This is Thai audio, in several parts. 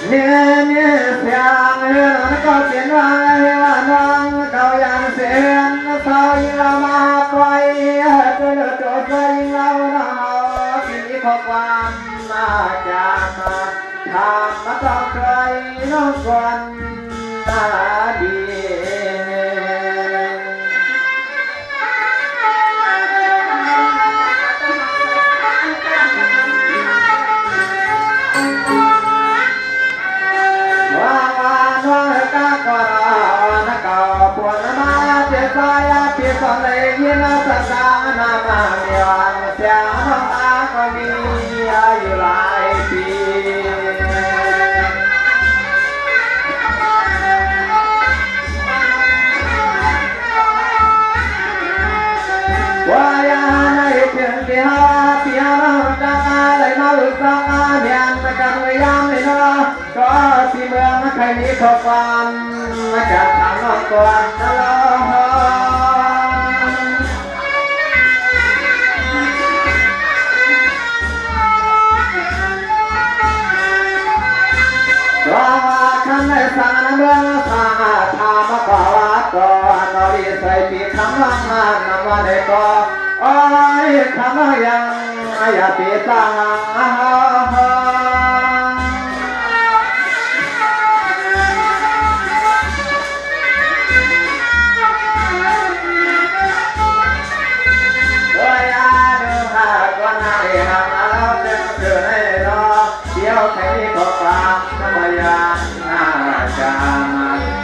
เนี่ยเสียงเฮือนก็เสียนว่าน้องเขายังเสียนเขายิงเรามาปล่อยเกิดโจทย์ยิงเราที่ข้อความมาจากทางมาต้องใครน้องก่อนดีก็เลยยินสักการนามาเมียนเสียงน้องตาก็มีอยู่หลายปีว่าอย่างในเพียงที่หาเพียงน้องจังเลยน้องสักการเมียนกันไว้ยามเลยนะก็ที่เมืองใครมีข้อความจะทำน้องก่อนตลอดสารเมืองสาธามกวัดก่อนนรีใส่ปีคำลังนำมาในก่อโอ้ยคำยังอย่าปีสังด้วยอาดูหาก่อนให้หาเราเดินเดินให้รอเดี๋ยวใครก็กลางน้ำยาจาม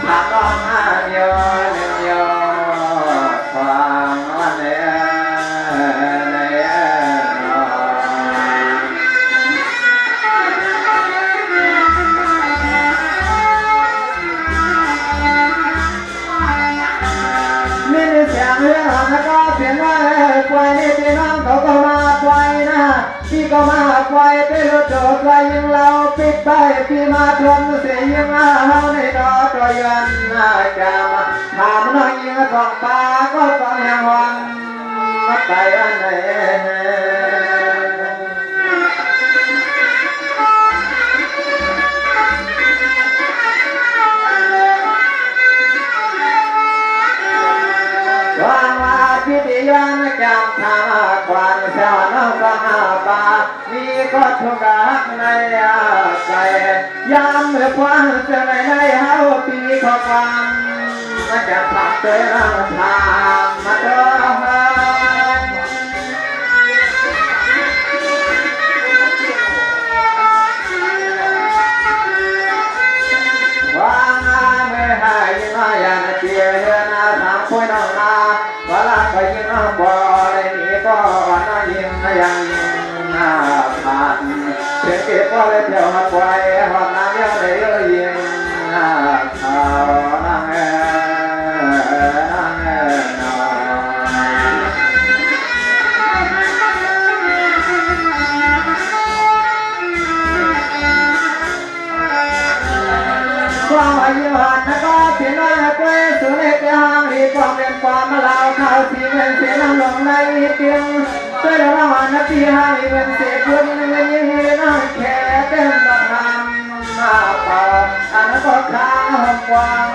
หาต้องหาเดียวหนึ่งเดียวความวันเนี้ยมีเสียงเรื่องแล้วก็เสียงว่าควายนี่พี่น้องเขาก็มาควายนะพี่ก็มาควายไปรถโดดควายยิงเราปิดไปพี่มาทนเสียยิงเฮาในดอตัวยันจะมาถามน้องยิงกองปลาก็กองแห่งวังมาไปอันไหนพิธียันจำทางกวนเสียน้องก็หาปามีก็ทุกข์ในใจยามเมื่อควันเสียในเฮาปีขอความมาจากปากเตือนทางมาเดินว่าไม่ให้น้อยยันเจียนาทางคุยน้องนาว่าละก็ยิงบ่ได้หนีก็น่ายิงยังยิงผ่านเพียงเก็บก็เลยเที่ยวมาปล่อยหอบน้ำเยอะเลยยิงเขานั่งความอายุหันนะก็เสียน้อยกล้วยสุนัขห้างรีความเรียนความมาเล่าข่าวสีเงินเสียน้ำลงในเตียงเพื่อระหว่างนาทีห้างเงินเสียคุณเงินยิ่งน้อยแค่เต็มละคำมาเป่าอันนั้นก็ข้างห้องกว้าง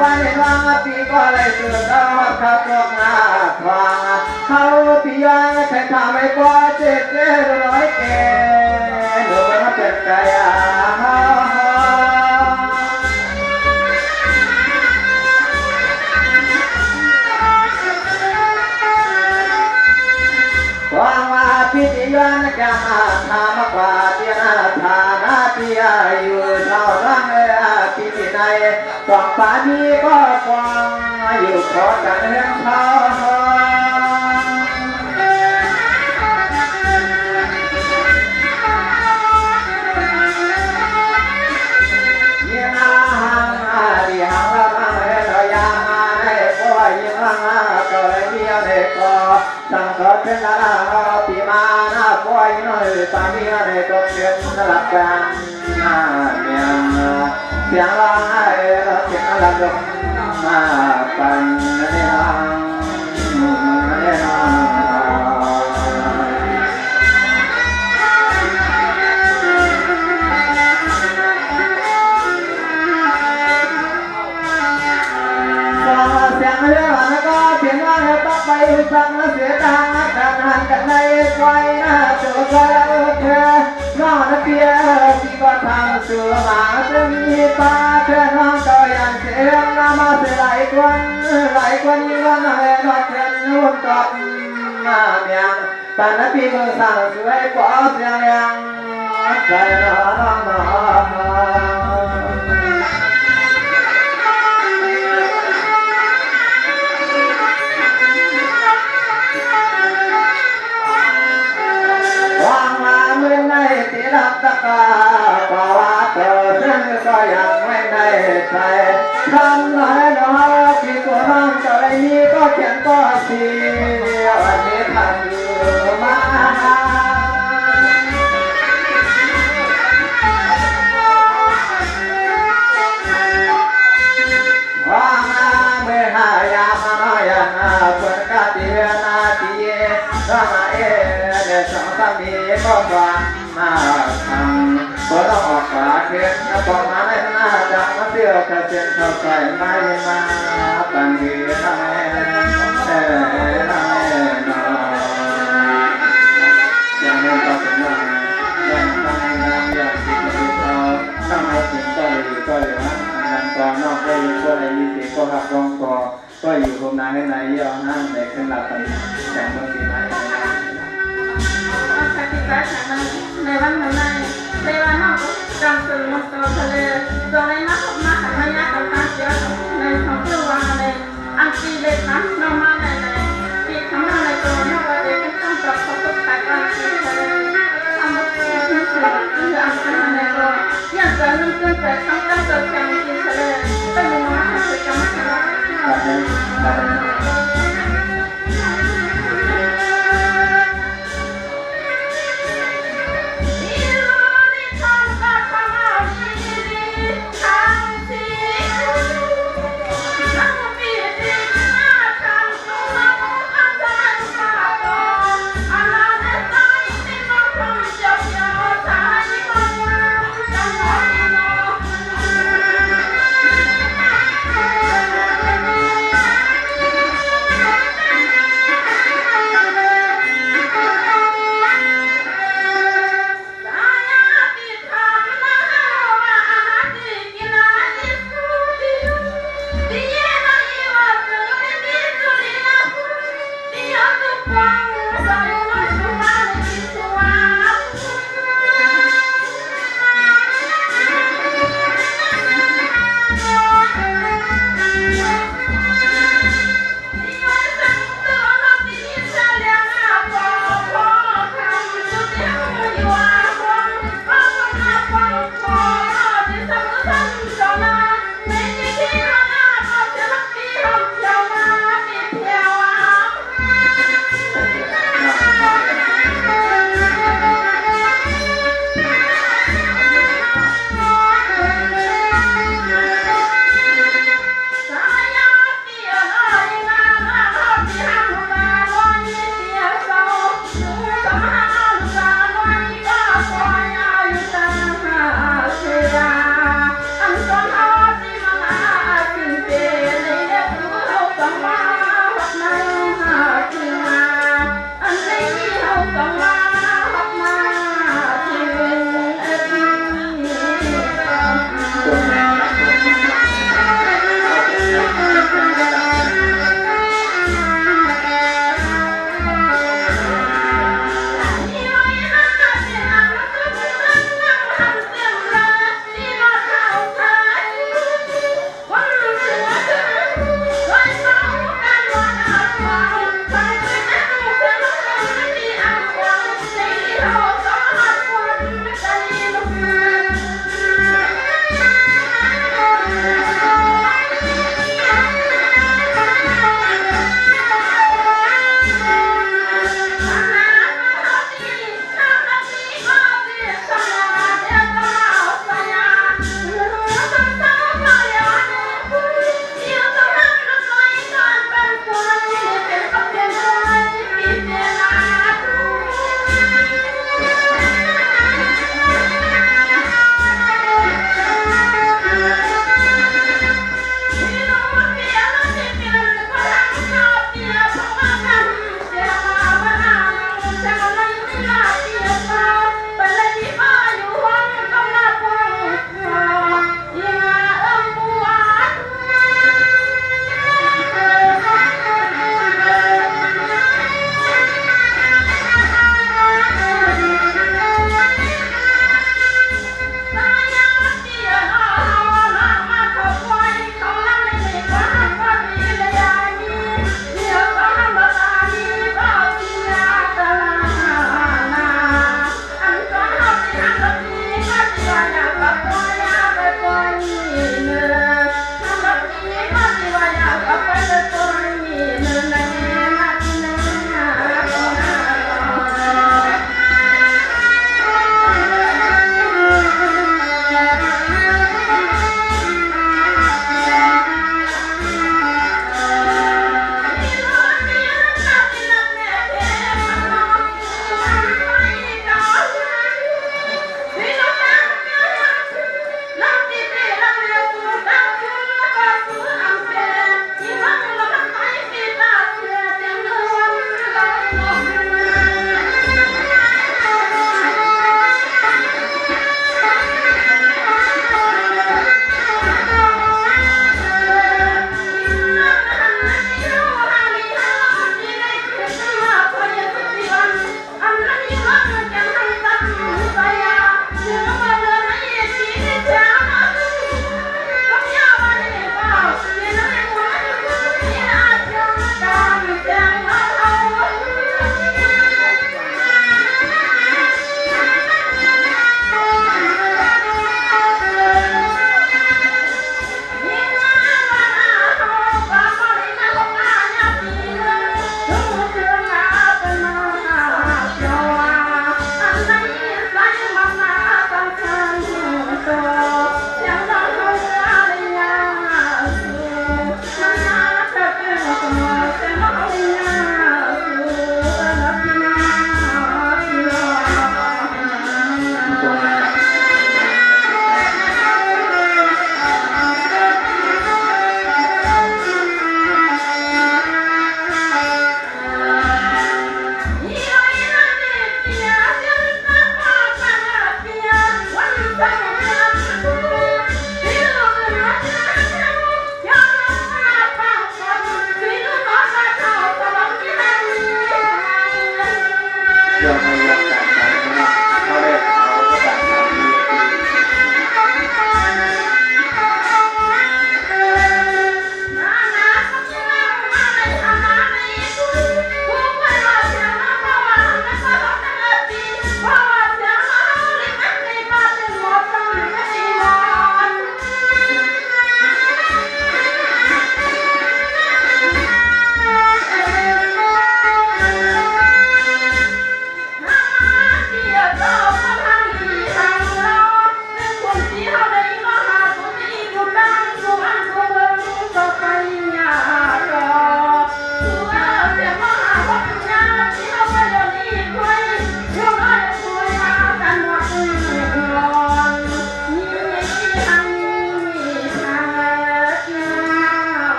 ไฟนอนปีก็เลยเกิดแล้วขับรถหน้าทางเขาปียังใช้ทำไม่กว่าเจ็ดร้อยเกณฑ์หรือว่าเป็นใจความว่าพิธียันจะมาทำกว่าเตียนฐานะที่อยู่เท่านั้นพิธีในสองป่านี้ก็ฟังอยู่ขอกันเห็นเขายิ่งห่างดีห่างละมาให้เรายามาให้พ่อยิ่งห่างก็เลยเมียเด็กก็สังเกตเป็นละปีมาหน้าพ่อยิ่งเลยตาเมียเด็กก็เกิดหลักการเมียเสียงร้องไห้เราเสียง ลับลงมาปันเนรังเนรังเสียงเรือแล้วก็เสียงว่าปักไปฟังเสียดังกันหันกันในไว้นะเจอก็แล้วเธอนอนเปียที่ก็ทำเสือมาจะมีตาเธอน้องก็ยังเสียงน้ำมาเสียหลายคนยิ่งวันไหนนอนเพื่อนนุ่นตอบมาเมียงตอนนั้นพี่มือสั่งสวยกว่าเสียงยังใจน้องตีรักตะกาเพราะว่าเธอฉันก็ยังไม่ได้ใจทำไรหนอที่ตัวน้องจะไม่มีก็เขียนก็เสียวันนี้ทำอยู่มาว่ามาเมื่อหายามาหน่อยนะเปิดกาเดียนาทีถ้ามาเอเนี่ยสองสามีก็ฟังมาทำก็ต้องออกปากเขียนแล้วบอกมาในหน้าจังมาเที่ยวกระเซ็นเข้าใส่ไม่มาตั้งทีนั่งนอนอย่างนั้นก็เป็นว่าอย่างนั้นอย่างที่เราทำมาถึงก็เลยว่านั้นก่อนนอกก็อยู่ก็เลยมีเสียก็หักรองก็อยู่ตรงนั้นในย่อนั่งในขึ้นหลับไปแต่เมื่อกี้ไหนในวันนั้นในวันนั้นจำเป็นมันตัวทะเลตรงนี้นะมาหันมายากกับตาเสียในท้องเรื่องว่าในอังกฤษเลยนะน้องมาในปีทำอะไรตัวนอกประเทศต้องจับเขาตกแต่งอังกฤษทะเลทำแบบนี้คืออังกฤษในตัวอย่างจะนึกถึงแต่ทั้งตั้งแต่แข่งกินทะเลแต่ยังมาหาซื้อกันไม่ได้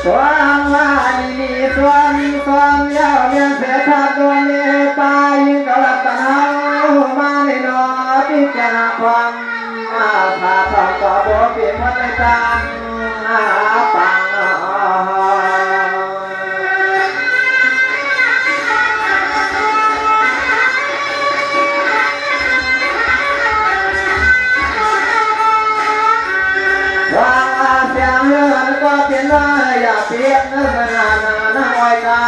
สวงวานีนีสวงสวงยาวเมียนเสียทัดดวงเนปายิงกลับตามาในนอพิจารณาความผาทองต่อบัวเปลี่ยนวัดในตังปังเสียงเรือก็เปลี่ยนว่าอย่าเปลี่ยนเนื้อนานาอ้อยกา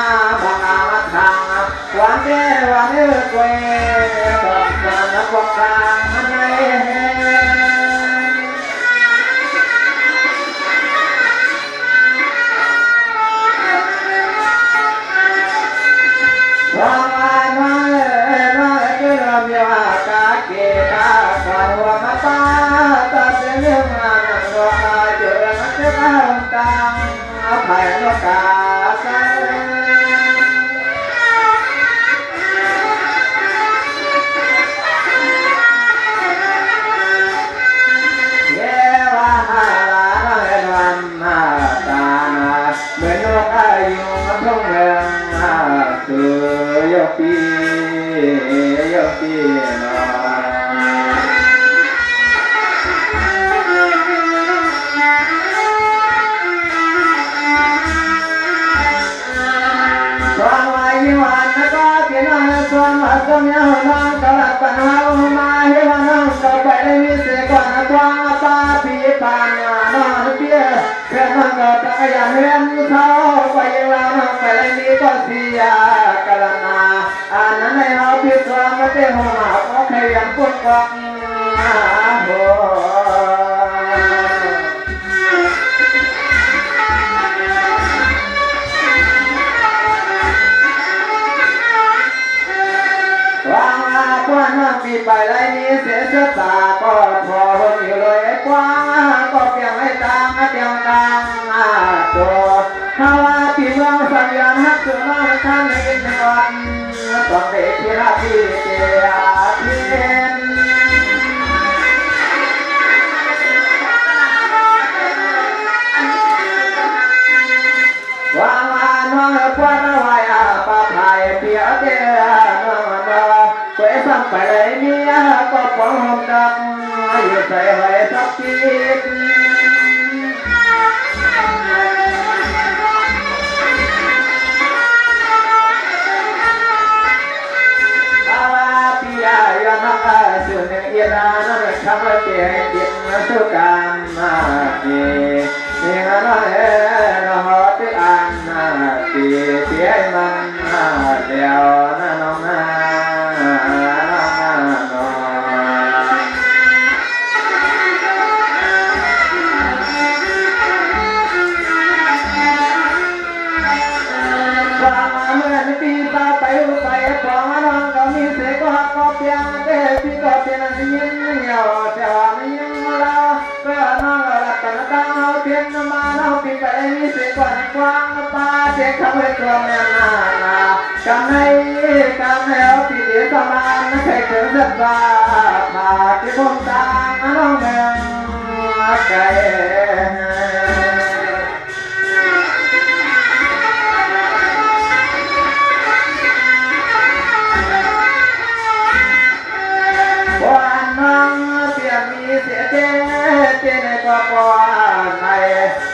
บางอาทางหวานแก่หวานเอื้อกวยต้องการนักบอกกลางมันไงวางน้อยน้อยก็เริ่มยากาเกตาขวัญหัวมาตาตัดเรื่องงานรอเจอนักเจ้าตังไผ่นกกาใสเยวาหาลาเห็นวันมาตาเหมือนนกอายุมาท่องเมืองสุโยปีโยปีนส่วนมาสมัยหัวน้องกลับปัญหามาให้วันน้องก็ไปได้มีเสียก่อนกวางปาปีปานน้องเบี้ยเพื่อนน้องก็ตะยันเรียนเขาไปยังเราน้องไปได้มีก็เสียกะละนาอันนั้นให้เราพิจารณาเต็มหัวเพราะใครยังปวดกองโหกว้างน้ำปีไปไรนี้เสียเสื้อตาก็พอคนอยู่เลยกว้างก็เพียงให้ตามเพียงตามตัวถ้าว่าที่เมืองสัญญาณฮักตัวน้องข้างในกินวันต้องเด็กที่รักที่เดียเพียนวางน้องกว้างน้อยปะไผ่เพียเดียน้องเว้สัมไปเลยเมียก็ปองหอมดำอยู่ใส่ไว้สักทีอาลาพิยายนาสุนึกเอียดานั่นคำว่าเกี่ยดินสุการมาดีมีงานเอ๋นหอติอันตีเสียมันเดียวนั่นน้องนาปีตาไปไปปองน้องก็มีเสกหักก็เพียงเด็กพี่ก็เป็นยิ่งเหี่ยวแต่ว่าไม่ยิ่งเราเพื่อน้องรักกันตั้งเอาเพียงมาเราปีไปมีเสกวันกว้างตาเด็กขับรถตัวแม่นากันให้เอาปีเดียสมานใครเกิดสักบาพาที่คงตาน้องเมืองไกลเสียเจ๊ในกว่าก่อนใน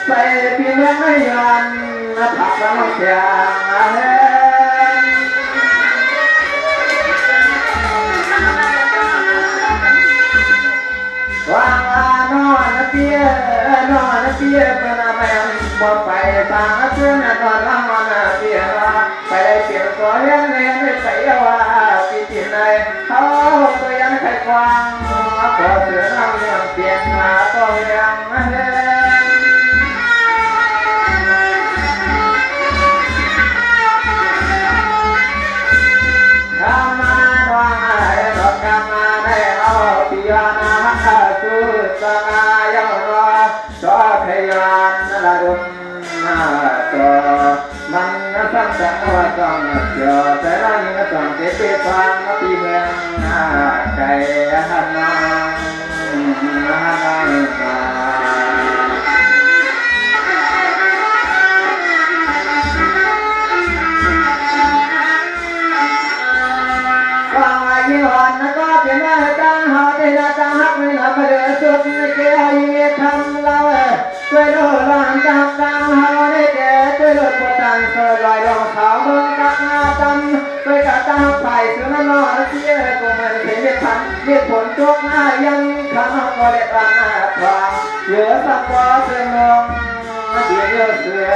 ใส่พี่เมืองไม่ยันผักน้ำเสียงเฮวางนอนเตี้ยเป็นอะไรบ่ไปตาเชื่อนตอนละมันเตี้ยไปเกี่ยวกับเรื่องเงินไปว่าปีที่ไหนเขาตัวยังใครกว้างขอเสือน้ำเลี้ยงเปลี่ยนหาตัวยังเฮทำมาว่าให้ดอกกำมาได้เอาปิยานาฮักสุสงายรอชอพยานละดุมตัวมันสั่งจังว่าจังเกี่ยวแต่ละยิ่งจังเก็บฟังปีเมืองไก่ฮันนาฮันนา เสือ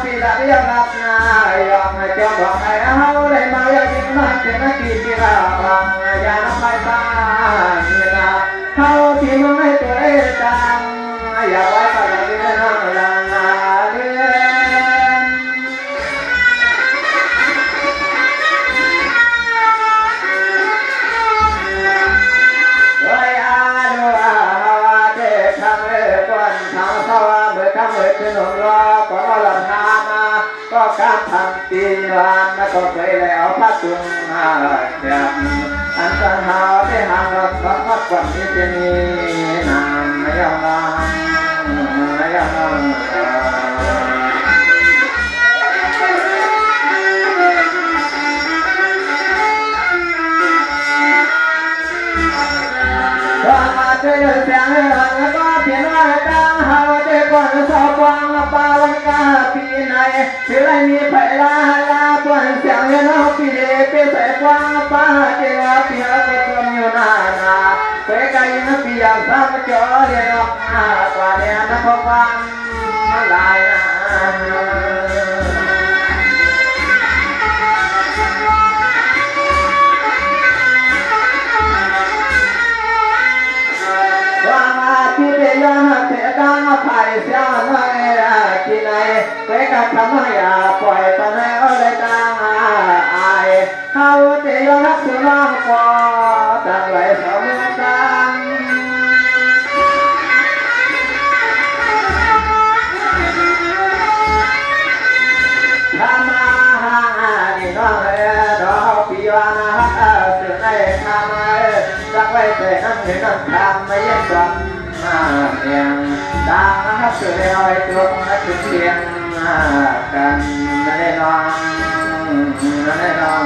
ปีละเดียวรับนายอมให้เจ้าบอกให้เอาเลยมาอย่ายิ่งมาเป็นนักกีฬาบังอย่าน้ำลายตานี่นะเขาที่มึงให้ตัวเองจังอย่าไว้ปากเรื่องน้องลังเรื่องเฮ้ยอาดูอาเด็กทำเออก่อนทำสว่างเมื่อทำเออขึ้นหงรอก่อนเราทำมาก็การทำตีวันแล้วก็เคยแล้วพัดจุงเดียบอันสันหาได้ห่างเราก็พัดวันนี้จะมีนานไม่ยอมนานไม่ยอมนานช่วยเสียงแล้วก็เปลี่ยนว่าตั้งหาว่าเด็กก่อนสอบวางปาวันกาปีไหนที่ไรมีไผ่ลาปวนเสียงเงินเอาปีเด็กไปใส่กวางป้าเจ้าปีเอาไปจมอยู่นานไปไกลนักปีอยากสร้างจอเรียนออกมากว่าเรียนนักฟังมาลายที่เดียนเทกังไผ่เสียงน้อยที่ไหนไปกับทำให้ปล่อยตอนให้เอาเลยจังอายเขาเดียนรักสุนัขปอตั้งไว้สมกันทำมานี่น้องเอ๋ดอกปีวานะสื่อในทำรักไว้แต่น้ำเห็นน้ำทำไม่ยังกลับเพียงตาเสือเอาไว้ตรงถึงเพียงกันไม่ได้ลองไม่ได้ลอง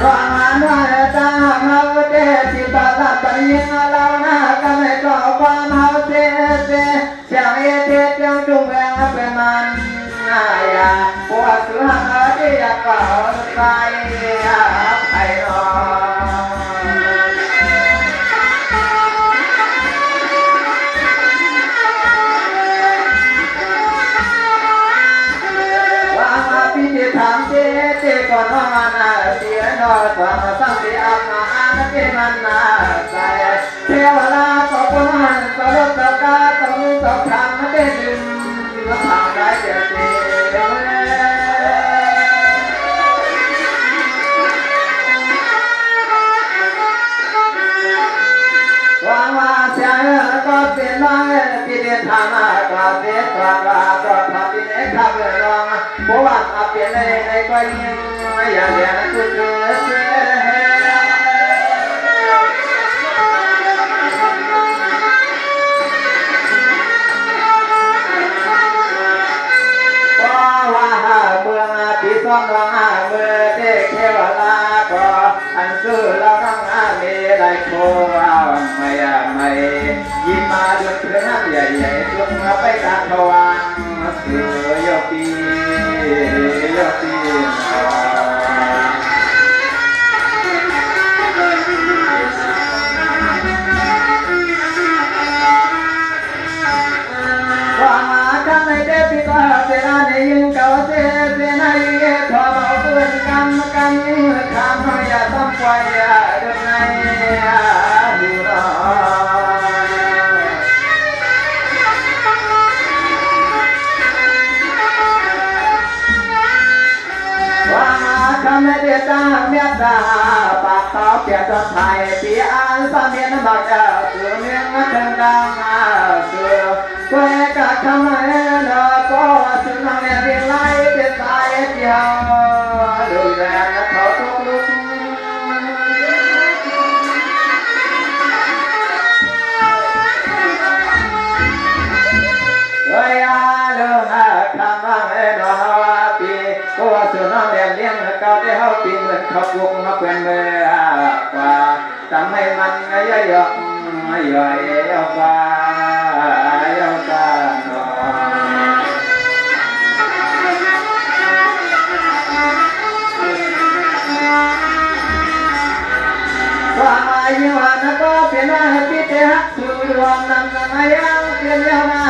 ว่ามันว่าตาเขาเด็ดที่ตาตาตายิงเราหน้าก็ไม่กลัวความเขาเสียเสียงเอเทียยังจุ่มแรงเป็นมันปวดสุหังที่อยากก่อไปไอ้นอว่ามาพิธีทำเจ๊ก่อนว่ามันเสียนอสวงสังเสียมาอันเป็นมันใส่เทวดาก็ปุ่นมันสลบตะกาต้องตกทำมาเป็นดึงมาทำได้เจ็บเจ็บว่าเสียงก็เสียน้อยที่เดินทางก็เสียกว่าก็ทำที่ไหนขับเรือลองเพราะว่าเปลี่ยนในก็ยิ่งอย่าเรียนคือเสียซ้อมร้องเมื่อเด็กเทวดาก็อันซื้อเราต้องมีไรโคเอาไม่ยิ้มมาดูเพื่อนใหญ่ๆจุงไปตามทวารเสือยปีว่าข้างในเด็กพี่ก็เสียในยิงเก่าเสียในทว่าเบาเพื่อนกันทำอย่าต้องปล่อยเดินในดูรอว่าคำในเดียดาเมียดาปากเขาเปียกจนไทยปีอันสามเมียนบักเสือเมียนเชิงดังเสือก็กะคำในเนาะก็สุนัขเนี่ยเรียงไล่เป็นสายเดียวดูแลเขาทุกลุกเฮ้ยอาเลิกคำว่าเอ็นว่าปีก็ว่าสุนัขเลี้ยงเก่าที่เขาปีเหมือนเขาปลุกมาเป็นเมื่อกว่าทำให้ วันก็เปลี่ยนว่าพี่เตะสู่ดวงนำนำยังเปลี่ยนยาวมา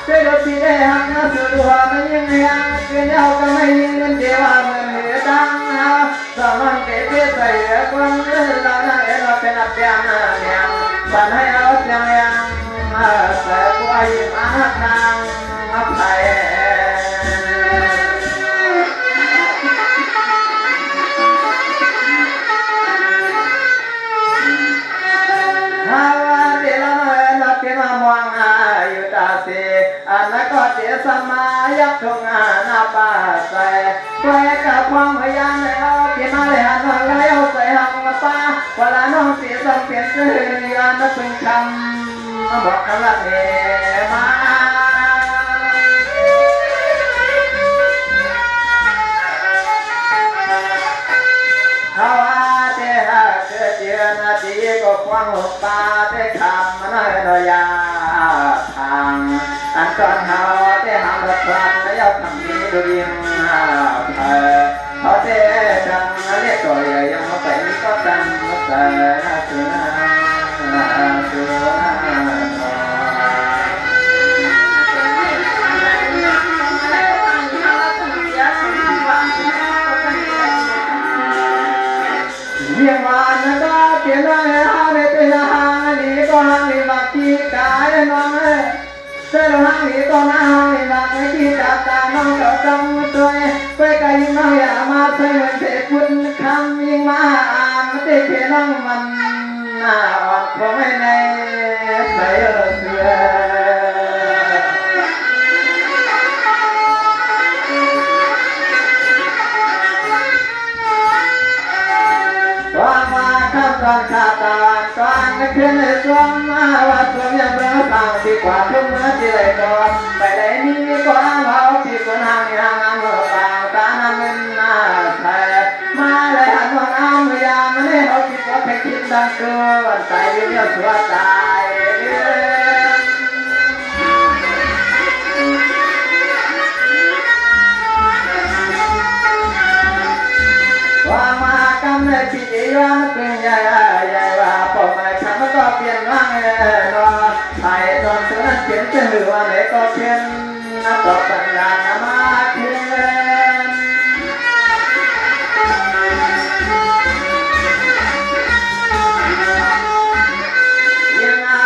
เจ้าพี่เตะหักนะสู่ดวงมันยังยังเปลี่ยนยาวก็ไม่ยิงเงินเดียวมันเหนือดังสามัญเตะใส่คนเราหน้าเราเป็นอับยามเนี่ยฝันให้เอาเสียงยังแต่ผู้อายุอาหักนางอับไทยมองอยู่ตาเสอันนั้นก็เจสมายักษ์ทงนาปาใส่ตัวกับความพยายามแล้วที่มาเลยหันมาแล้วใส่หักมาป้าเวลาน้องเสียสมเปลี่ยนเสื้ออันนั้นเป็นคำบอกกันละเนมาเขาเจ้าเกิดเดือนอาทิตย์ก็ควงหัวปลาได้คำมันน้อยยาทางอันก่อนเขาได้หำรถพลันแล้วทำนี้ดูยิ่งเขาได้ดังเรียกตัวใหญ่ยังมาไปนี่ก็ดังมาแต่สุนาสุนาเยี่ยมวันนั้นก็เปลี่ยนว่าหาได้เป็นหางนี้ก็หางนี้มาที่กายน้องเสื้อหางนี้ก็หางนี้มาไม่ที่จับตาน้องก็ต้องตัวไปก็ยิ่งน้องอย่ามาใส่เหมือนเศษฝุ่นคำยิ่งมาไม่ได้เพียน้องมันอ่อนคงไม่ในใส่เสื้อก่อนข้าตาก่อนนึกขึ้นในสวงมาว่าสวงยังเบื่อสาวที่กว่าทุ่มเมื่อที่ไรก่อนไปไหนนี่ก็อ้างเขาที่คนห่างห่างเมื่อเปล่าตาหน้ามันหน้าแทมาเลยหันมองอ้ามยามันให้เขาคิดว่าแค่คิดดังเกินใจเดียวสัวใจว่ามากำเนิดที่ย้อนเป็นใหญ่ใหญ่ว่าพอมาทำก็เปลี่ยนร่างนอนไทยตอนเธอเขียนจะหือว่าไหนก็เขียนต่อปัญญามาเขียนยังไง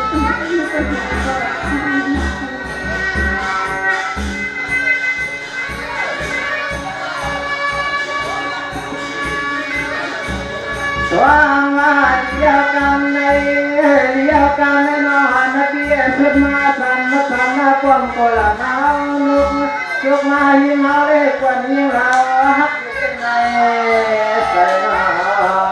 Terima kasih. วางว่าเดียวกันในเดียวกันในนอนนักเบียสุดมาสันมาสันมาปวงโกละนาวนุกยุกมาหิมะเล็กกว่านี้เราฮักอยู่ในใจนอ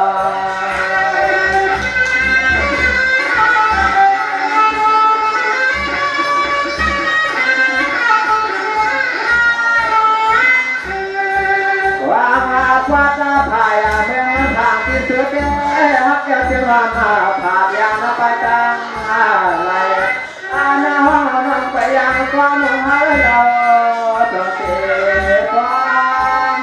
ว่าจะพายเมืองทางที่สุดเด้ฮักเจ้าเจ้ามาผ่านยางไปจังอะไรอาณาห้องน้องไปยังความมุ่งหาเราต้องเสียความ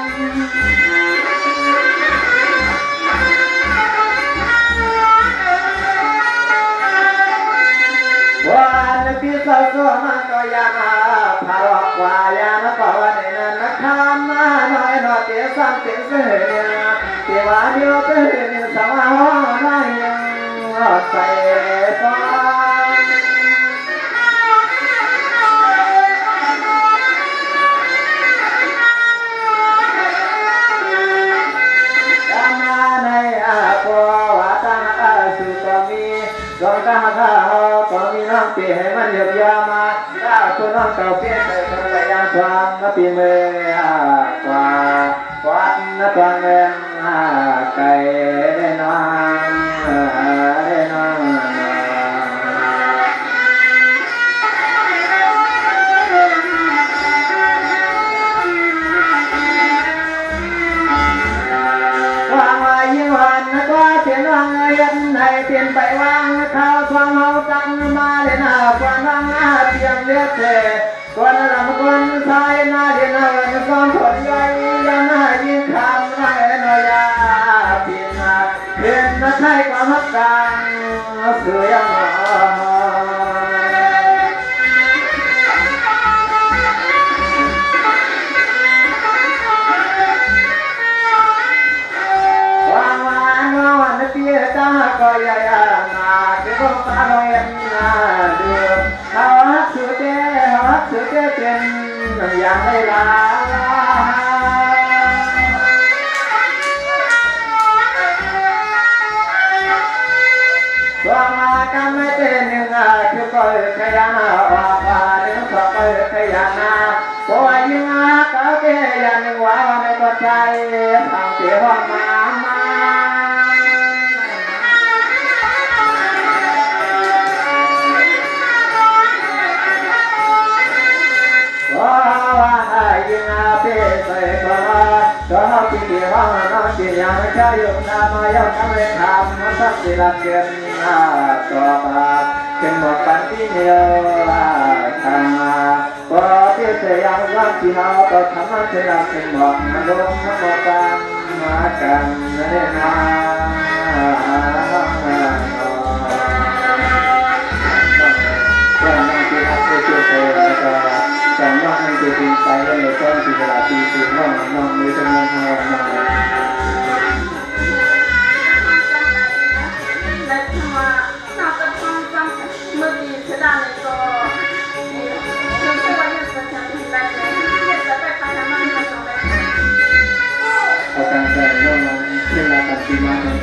วันที่สาวสวยมันก็ยังพาหลอกว่ายางก็วันนี้นั่นนะคำน้อยน้อยเตี้ยซ้ำเตี้ยเสียเตี้ยว่าเดียวเตี้ยสาวห้องน้อยยังใส่ฟ้าในปัวว่าตั้งสุตมีลองตั้งข้าวตอนมีน้องเปียให้มันเยียบยามาถ้าตัวน้องเก่าเปียใส่ตัวไปยังสวางนับปีมือกว่าวัดนับตัวเงินไก่ได้น้องได้น้องเปลี่ยนวางเงินให้เปลี่ยนไปวางข้าวทองเฮาตั้งมาเลยนะกวนวางเตรียมเลือดเทกวนลำกวนสายนาเดียนเงินซ้อมผลย่อยยังหายิงคำให้หน่อยยาเปลี่ยนเปลี่ยนมาไทยความฮักกันเสือยังหนเตี้ยจ้าก็ยายนาที่ต้องตาลอยนาดูเขาฮักสุดเจ้เขาฮักสุดเจ้เป็นอย่างไรล่ะตัวมากันไม่เป็นหนึ่งคือก็ขยันว่าป่าหนึ่งสองก็ขยันปล่อยยิงเขาเตี้ยอย่างหนึ่งว่าในตัวใจทางเสียห้องมายิงอาเป้ใส่ฟ้าก็ปีเดียวน้องจียังไม่ใช่ยุคนามายังทำเลยทำมันสักสิละเกินตัวตาเป็นหมดปันที่เหนียวทางพอที่เสียงรักที่เราก็ทำมันเสียเป็นหมดมันลงมันหมดกันมากันเลยนะแต่ว่าให้ตัวจริงไปแล้วในต้นปีเวลาปีสี่ห้องน้องมือจะมีทางน้องและที่ว่าน่าจะต้องจำเมื่อปีเสดานก็คือว่าเนี่ยจะทำได้เนี่ยจะไปพัฒนามันต่อไปเอาการแต่งน้องขึ้นมาตัดปีมา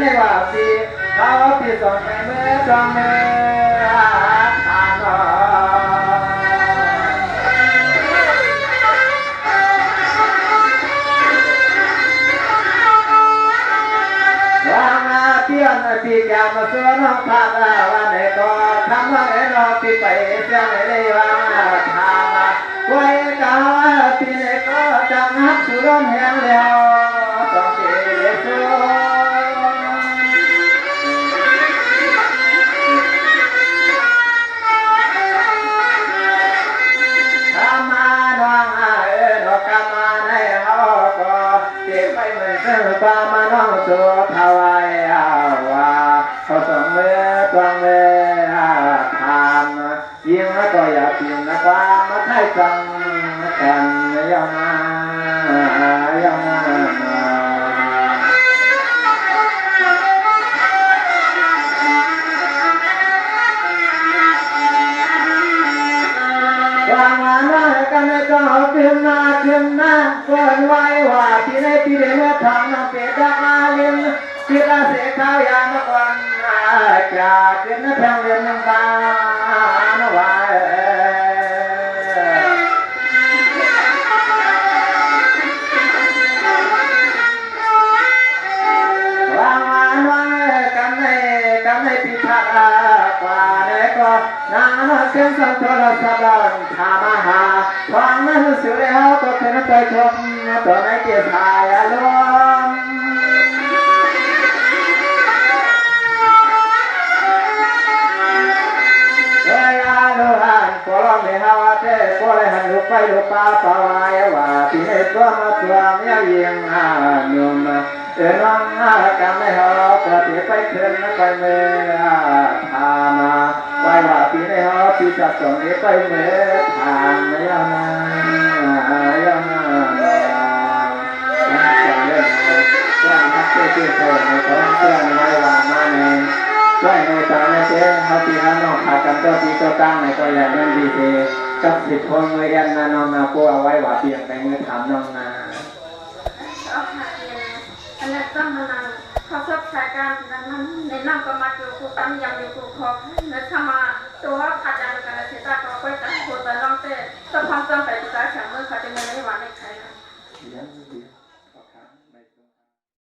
ในว่าปีเขาปีสองในเมื่อจองเมื่อทานหอเตี้ยนปีแก้วมาส่วนน้องพาวันไหนก็ทำว่าไอ้น้องปีไปเสียงไหนเลยว่าทำไว้กาปีไหนก็จังหักสุรนแห่งแล้วต้องเสียส่วนทำมาน้องดอกกามาในเขาก็เก็บไปเหมือนเสื้อปลามาน้องสัวทวายเขาส่งเมื่อตวงเมื่อทำยิ่งแล้วก็อย่าเปลี่ยนนะความมาไทยจังกันยาวนานยาวนานวางมาหน้ากันไม่ต้องเอาขึ้นหน้าเปิดไว้ว่าที่ในปีเดียวทำน้ำเป็ดดักอาลินที่ราเสข้าวยามะกวันจากขึ้นน้ำแพงเรียนน้ำตาหน้าไว้วางมาหน้ากันในปีชาติกว่าเด็กก็นานเส้นสันโทรศัพท์ทำมาหาฟังนั้นสุดแล้วก็เธอไปชมตัวในเกียร์ชายอารมณ์พอเราไม่หาว่าเจ้พอเลยหันลูกไปลูกป้าป่าวายว่าที่ในตัวมาตัวเมียยังหาหนุ่มน้องกันไม่หาก็ที่ไปคืนไปเมื่อทามาไว้ว่าที่ในหาที่จะส่งไปเมื่อทางยาวนานยาวนานจังเลยว่าทักเจ้าในของเพื่อนไว้ว่ามาในด้วยในตอนนี้เจ้าเขาตีน้องขาดกันตัวตีตัวตั้งในตัวใหญ่เงินดีเจกับสิบคนเรียนน้องนาผู้เอาไว้ว่าเพียงไปเมื่อถามน้องนาอันนี้ต้องมานั่งเขาชอบใช้การนั้นในนั่งก็มาอยู่กูตั้งยังอยู่กูคอในธรรมะตัวขัดยันกันเสียตาก็ไปแต่หัวแต่น้องเต้ต้องความจำเป็นใจ